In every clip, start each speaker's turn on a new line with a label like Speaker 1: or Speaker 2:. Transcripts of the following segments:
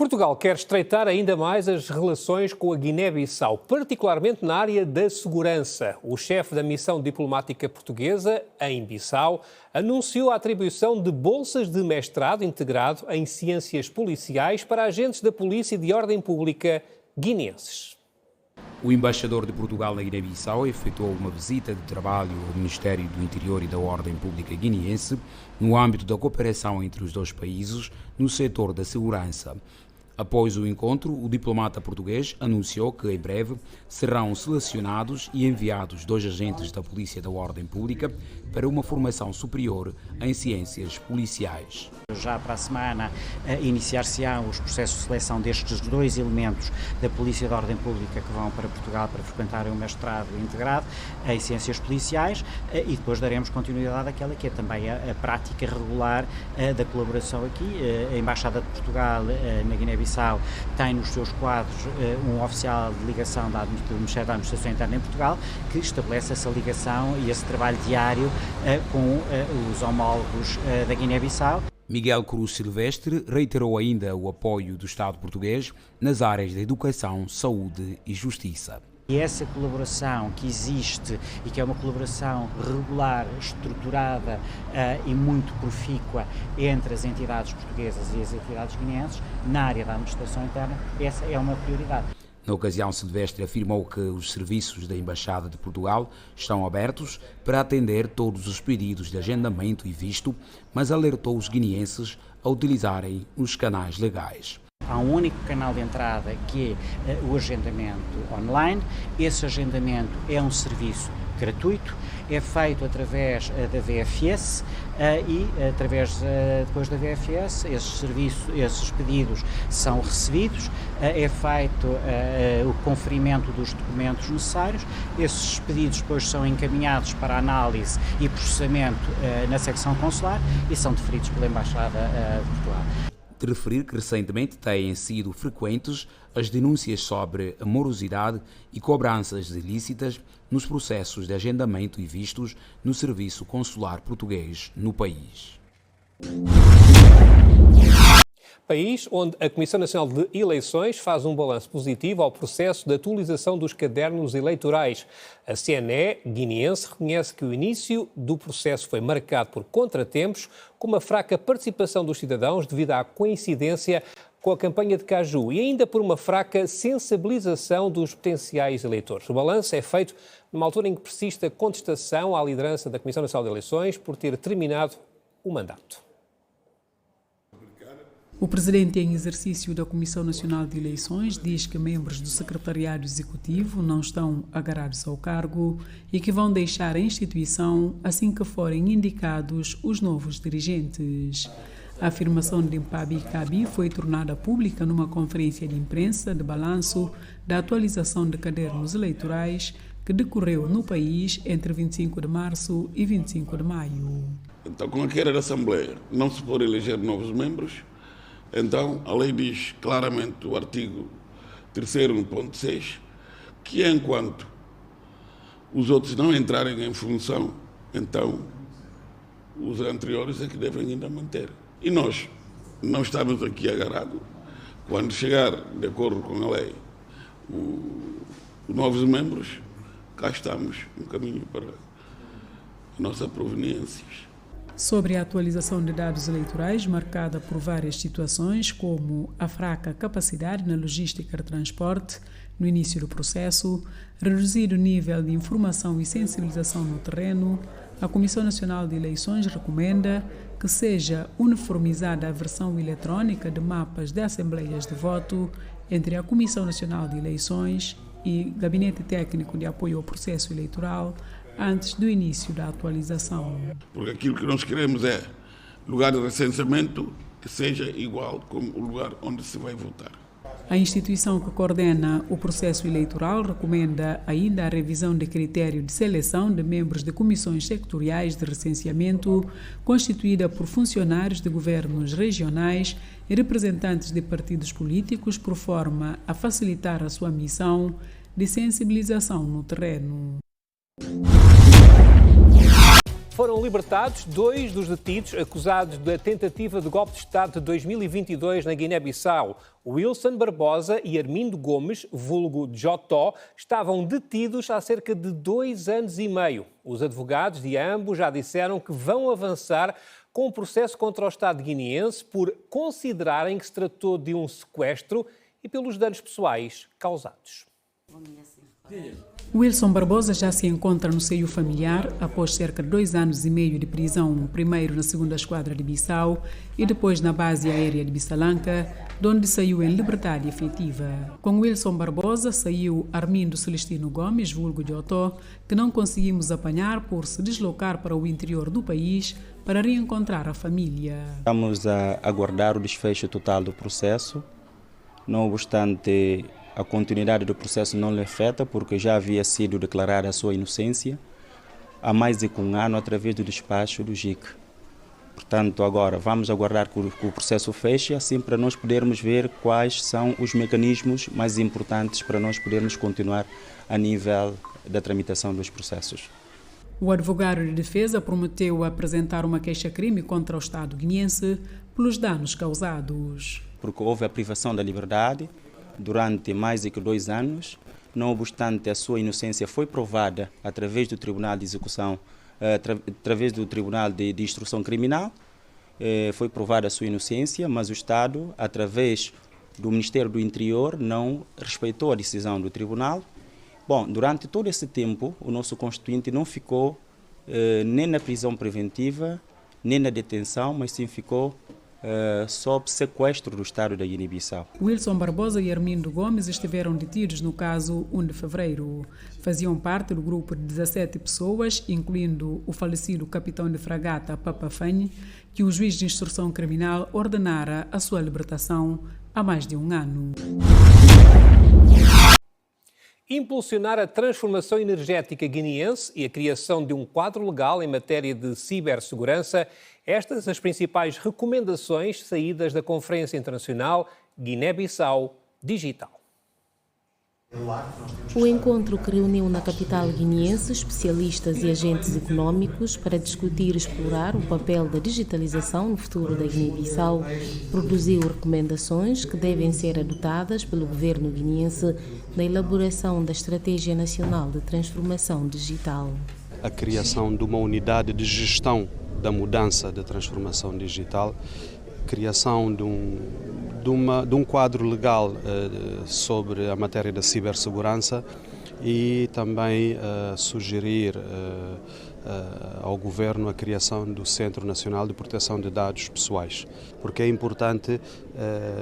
Speaker 1: Portugal quer estreitar ainda mais as relações com a Guiné-Bissau, particularmente na área da segurança. O chefe da missão diplomática portuguesa em Bissau anunciou a atribuição de bolsas de mestrado integrado em ciências policiais para agentes da Polícia de Ordem Pública guineenses.
Speaker 2: O embaixador de Portugal na Guiné-Bissau efetuou uma visita de trabalho ao Ministério do Interior e da Ordem Pública guineense no âmbito da cooperação entre os dois países no setor da segurança. Após o encontro, o diplomata português anunciou que, em breve, serão selecionados e enviados 2 agentes da Polícia da Ordem Pública para uma formação superior em ciências policiais.
Speaker 3: Já para a semana iniciar-se-ão os processos de seleção destes 2 elementos da Polícia da Ordem Pública que vão para Portugal para frequentarem um mestrado integrado em Ciências Policiais e depois daremos continuidade àquela que é também a prática regular da colaboração aqui. A Embaixada de Portugal na Guiné-Bissau tem nos seus quadros um oficial de ligação do Ministério da Administração Interna em Portugal que estabelece essa ligação e esse trabalho diário com os homólogos da Guiné-Bissau.
Speaker 2: Miguel Cruz Silvestre reiterou ainda o apoio do Estado português nas áreas da educação, saúde e justiça.
Speaker 3: E essa colaboração que existe e que é uma colaboração regular, estruturada e muito profícua entre as entidades portuguesas e as entidades guineenses na área da administração interna, essa é uma prioridade.
Speaker 2: Na ocasião, Silvestre afirmou que os serviços da Embaixada de Portugal estão abertos para atender todos os pedidos de agendamento e visto, mas alertou os guineenses a utilizarem os canais legais.
Speaker 3: Há um único canal de entrada que é o agendamento online. Esse agendamento é um serviço gratuito, é feito através da VFS e através depois da VFS esses pedidos são recebidos, é feito o conferimento dos documentos necessários, esses pedidos depois são encaminhados para análise e processamento na secção consular e são deferidos pela Embaixada de Portugal.
Speaker 2: De referir que recentemente têm sido frequentes as denúncias sobre a morosidade e cobranças ilícitas nos processos de agendamento e vistos no Serviço Consular Português no país.
Speaker 1: País onde a Comissão Nacional de Eleições faz um balanço positivo ao processo de atualização dos cadernos eleitorais. A CNE guineense reconhece que o início do processo foi marcado por contratempos, com uma fraca participação dos cidadãos devido à coincidência com a campanha de Caju e ainda por uma fraca sensibilização dos potenciais eleitores. O balanço é feito numa altura em que persiste a contestação à liderança da Comissão Nacional de Eleições por ter terminado o mandato.
Speaker 4: O presidente em exercício da Comissão Nacional de Eleições diz que membros do Secretariado Executivo não estão agarrados ao cargo e que vão deixar a instituição assim que forem indicados os novos dirigentes. A afirmação de Mpabi Kabi foi tornada pública numa conferência de imprensa de balanço da atualização de cadernos eleitorais que decorreu no país entre 25 de março e 25 de maio.
Speaker 5: Então, com a queira da Assembleia, não se pode eleger novos membros. Então, a lei diz claramente, o artigo 3º.6, que enquanto os outros não entrarem em função, então os anteriores é que devem ainda manter. E nós não estamos aqui agarrados. Quando chegar, de acordo com a lei, os novos membros, cá estamos, um caminho para a nossa proveniência.
Speaker 4: Sobre a atualização de dados eleitorais, marcada por várias situações, como a fraca capacidade na logística de transporte no início do processo, reduzir o nível de informação e sensibilização no terreno, a Comissão Nacional de Eleições recomenda que seja uniformizada a versão eletrónica de mapas de assembleias de voto entre a Comissão Nacional de Eleições e Gabinete Técnico de Apoio ao Processo Eleitoral, antes do início da atualização.
Speaker 5: Porque aquilo que nós queremos é lugar de recenseamento que seja igual como o lugar onde se vai votar.
Speaker 4: A instituição que coordena o processo eleitoral recomenda ainda a revisão de critério de seleção de membros de comissões sectoriais de recenseamento, constituída por funcionários de governos regionais e representantes de partidos políticos, por forma a facilitar a sua missão de sensibilização no terreno.
Speaker 1: Foram libertados 2 dos detidos acusados da tentativa de golpe de Estado de 2022 na Guiné-Bissau. Wilson Barbosa e Armindo Gomes, vulgo Jotó, estavam detidos há cerca de 2 anos e meio. Os advogados de ambos já disseram que vão avançar com o processo contra o Estado guineense por considerarem que se tratou de um sequestro e pelos danos pessoais causados.
Speaker 4: Wilson Barbosa já se encontra no seio familiar após cerca de 2 anos e meio de prisão, primeiro na 2ª Esquadra de Bissau e depois na base aérea de Bissalanca, de onde saiu em liberdade efetiva. Com Wilson Barbosa saiu Armindo Celestino Gomes, vulgo de Otó, que não conseguimos apanhar por se deslocar para o interior do país para reencontrar a família.
Speaker 6: Estamos a aguardar o desfecho total do processo, não obstante a continuidade do processo não lhe afeta, porque já havia sido declarada a sua inocência há mais de 1 ano através do despacho do JIC. Portanto, agora vamos aguardar que o processo feche, assim para nós podermos ver quais são os mecanismos mais importantes para nós podermos continuar a nível da tramitação dos processos.
Speaker 4: O advogado de defesa prometeu apresentar uma queixa-crime contra o Estado guineense pelos danos causados.
Speaker 6: Porque houve a privação da liberdade durante mais de 2 anos, não obstante a sua inocência foi provada através do Tribunal de Execução, através do Tribunal de Instrução Criminal, foi provada a sua inocência, mas o Estado, através do Ministério do Interior, não respeitou a decisão do Tribunal. Bom, durante todo esse tempo, o nosso constituinte não ficou nem na prisão preventiva, nem na detenção, mas sim ficou sob sequestro do Estado da Guiné-Bissau.
Speaker 4: Wilson Barbosa e Armindo Gomes estiveram detidos no caso 1 de fevereiro. Faziam parte do grupo de 17 pessoas, incluindo o falecido capitão de fragata Papa Fanny, que o juiz de instrução criminal ordenara a sua libertação há mais de 1 ano.
Speaker 1: Impulsionar a transformação energética guineense e a criação de um quadro legal em matéria de cibersegurança, estas as principais recomendações saídas da Conferência Internacional Guiné-Bissau Digital.
Speaker 7: O encontro que reuniu na capital guineense especialistas e agentes econômicos para discutir e explorar o papel da digitalização no futuro da Guiné-Bissau produziu recomendações que devem ser adotadas pelo governo guineense na elaboração da Estratégia Nacional de Transformação Digital.
Speaker 8: A criação de uma unidade de gestão da mudança da transformação digital, criação de um quadro legal sobre a matéria da cibersegurança e também sugerir ao Governo a criação do Centro Nacional de Proteção de Dados Pessoais, porque é importante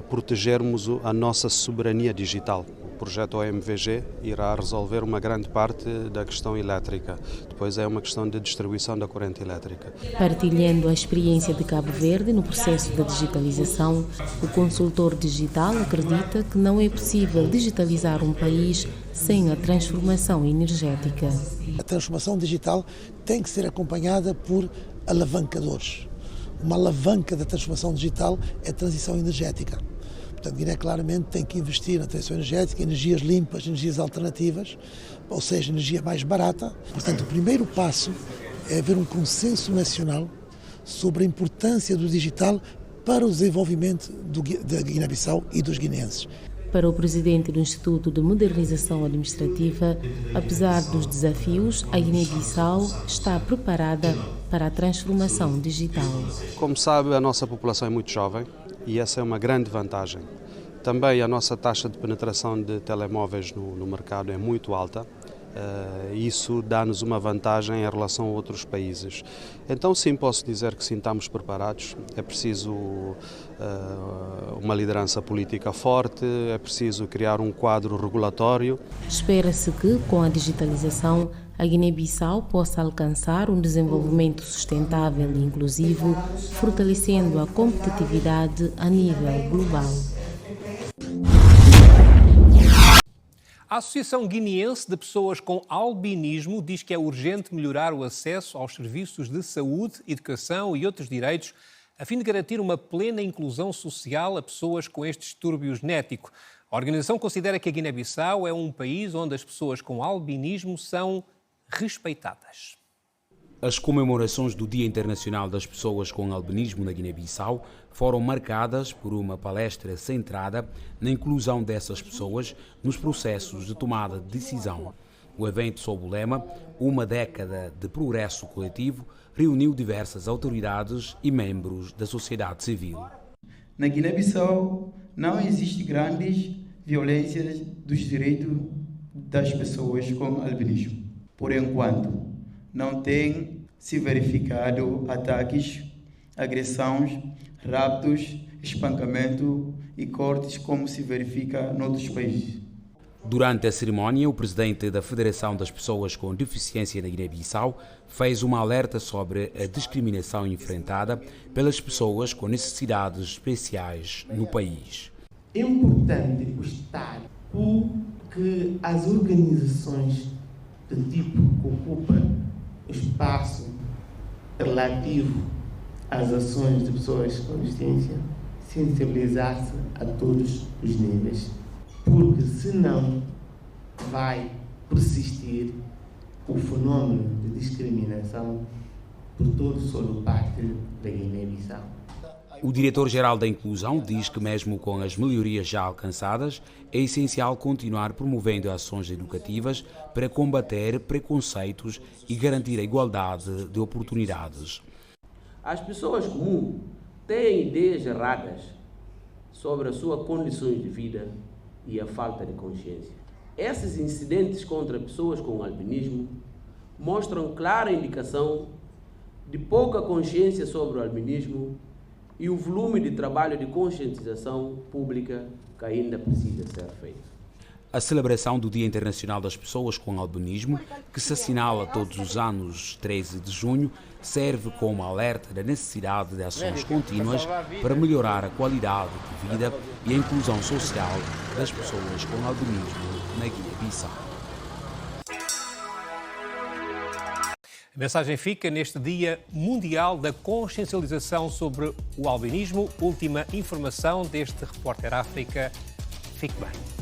Speaker 8: protegermos a nossa soberania digital. O projeto OMVG irá resolver uma grande parte da questão elétrica, depois é uma questão de distribuição da corrente elétrica.
Speaker 7: Partilhando a experiência de Cabo Verde no processo da digitalização, o consultor digital acredita que não é possível digitalizar um país sem a transformação energética.
Speaker 9: A transformação digital tem que ser acompanhada por alavancadores. Uma alavanca da transformação digital é a transição energética. Portanto, Guiné claramente tem que investir na transição energética, energias limpas, energias alternativas, ou seja, energia mais barata. Portanto, o primeiro passo é haver um consenso nacional sobre a importância do digital para o desenvolvimento da Guiné-Bissau e dos guineenses.
Speaker 7: Para o presidente do Instituto de Modernização Administrativa, apesar dos desafios, a Guiné-Bissau está preparada para a transformação digital.
Speaker 8: Como sabe, a nossa população é muito jovem e essa é uma grande vantagem. Também a nossa taxa de penetração de telemóveis no mercado é muito alta. Isso dá-nos uma vantagem em relação a outros países. Então sim, posso dizer que sim, estamos preparados. É preciso uma liderança política forte, é preciso criar um quadro regulatório.
Speaker 7: Espera-se que, com a digitalização, a Guiné-Bissau possa alcançar um desenvolvimento sustentável e inclusivo, fortalecendo a competitividade a nível global.
Speaker 1: A Associação Guineense de Pessoas com Albinismo diz que é urgente melhorar o acesso aos serviços de saúde, educação e outros direitos, a fim de garantir uma plena inclusão social a pessoas com este distúrbio genético. A organização considera que a Guiné-Bissau é um país onde as pessoas com albinismo são respeitadas.
Speaker 2: As comemorações do Dia Internacional das Pessoas com Albinismo na Guiné-Bissau foram marcadas por uma palestra centrada na inclusão dessas pessoas nos processos de tomada de decisão. O evento sob o lema Uma década de progresso coletivo reuniu diversas autoridades e membros da sociedade civil.
Speaker 10: Na Guiné-Bissau não existe grandes violências dos direitos das pessoas com albinismo. Por enquanto, não tem se verificado ataques, agressões, raptos, espancamento e cortes como se verifica noutros países.
Speaker 2: Durante a cerimónia, o presidente da Federação das Pessoas com Deficiência da Guiné-Bissau fez uma alerta sobre a discriminação enfrentada pelas pessoas com necessidades especiais no país.
Speaker 11: É importante o Estado, porque as organizações de tipo que ocupam espaço relativo às ações de pessoas com deficiência, sensibilizar-se a todos os níveis, porque senão vai persistir o fenômeno de discriminação por todo o solo pátrio da Guiné-Bissau.
Speaker 2: O diretor-geral da Inclusão diz que, mesmo com as melhorias já alcançadas, é essencial continuar promovendo ações educativas para combater preconceitos e garantir a igualdade de oportunidades.
Speaker 12: As pessoas comuns têm ideias erradas sobre as suas condições de vida e a falta de consciência. Esses incidentes contra pessoas com albinismo mostram clara indicação de pouca consciência sobre o albinismo e o volume de trabalho de conscientização pública que ainda precisa ser feito.
Speaker 2: A celebração do Dia Internacional das Pessoas com Albinismo, que se assinala todos os anos 13 de junho, serve como alerta da necessidade de ações contínuas para melhorar a qualidade de vida e a inclusão social das pessoas com albinismo na Guiné-Bissau.
Speaker 1: A mensagem fica neste Dia Mundial da Consciencialização sobre o Albinismo. Última informação deste Repórter África. Fique bem.